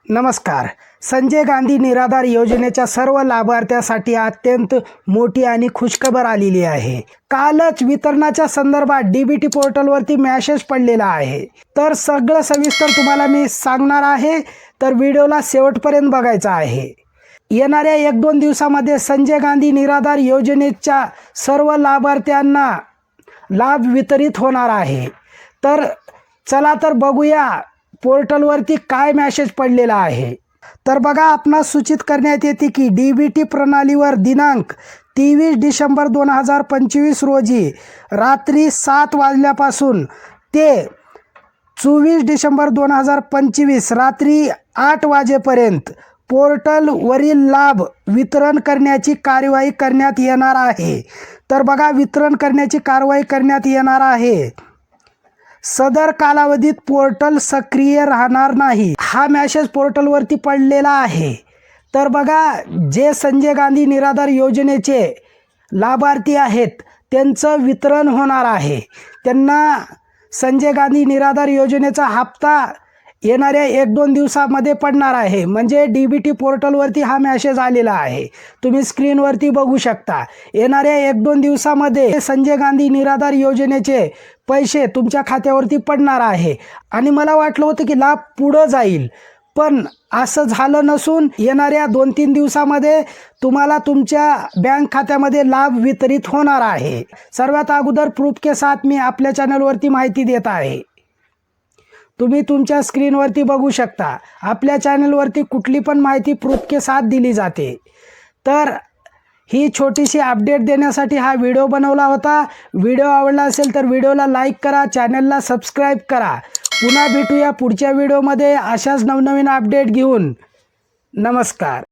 नमस्कार. संजय गांधी निराधार योजनेच्या सर्व लाभार्थ्यांसाठी अत्यंत मोठी आणि खुशखबर आलेली आहे. कालच वितरणाच्या संदर्भात डीबीटी पोर्टलवरती मेसेज पडलेला आहे. तर सगळं सविस्तर तुम्हाला मी सांगणार आहे, तर व्हिडिओला शेवटपर्यंत बघायचा आहे. येणाऱ्या 1-2 दिवसामध्ये संजय गांधी निराधार योजनेच्या सर्व लाभार्थ्यांना लाभ वितरित होणार आहे. तर चला तर बघूया पोर्टलवरती काय मेसेज पडलेला आहे. तर बघा, आपणास सूचित करण्यात येते की डीबीटी प्रणालीवर दिनांक 23 डिसेंबर 2025 रोजी रात्री 7 वाजल्यापासून ते 24 डिसेंबर 2025 रात्री 8 वाजेपर्यंत पोर्टलवरील लाभ वितरण करण्याची कार्यवाही करण्यात येणार आहे. तर बघा, वितरण करण्याची कार्यवाही करण्यात येणार आहे. सदर कालावधीत पोर्टल सक्रिय राहणार नाही. हा मेसेज पोर्टलवरती पडलेला आहे. तर बघा, जे संजय गांधी निराधार योजनेचे लाभार्थी आहेत त्यांचं वितरण होणार आहे. त्यांना संजय गांधी निराधार योजनेचा हप्ता येणाऱ्या 1-2 दिवसामध्ये पडणार आहे. म्हणजे डीबीटी पोर्टलवरती हा मेसेज आलेला आहे, तुम्ही स्क्रीनवरती बघू शकता. येणाऱ्या 1-2 दिवसामध्ये संजय गांधी निराधार योजनेचे पैसे तुमच्या खात्यावरती पडणार आहे. आणि मला वाटलं होतं की लाभ पुढं जाईल, पण असं झालं नसून येणाऱ्या 2-3 दिवसामध्ये तुम्हाला तुमच्या बँक खात्यामध्ये लाभ वितरित होणार आहे. सर्वात अगोदर प्रूफ के साथ मी आपल्या चॅनलवरती माहिती देत आहे. तुम्ही तुमच्या स्क्रीनवरती बघू शकता. आपल्या चॅनलवरती कुठली पण माहिती प्रूफ के साथ दिली जाते. तर ही छोटीशी अपडेट देण्यासाठी हा व्हिडिओ बनवला होता. व्हिडिओ आवडला असेल तर व्हिडिओला लाईक करा, चॅनलला सबस्क्राईब करा. पुन्हा भेटूया पुढच्या व्हिडिओमध्ये अशाच नवनवीन अपडेट घेऊन. नमस्कार.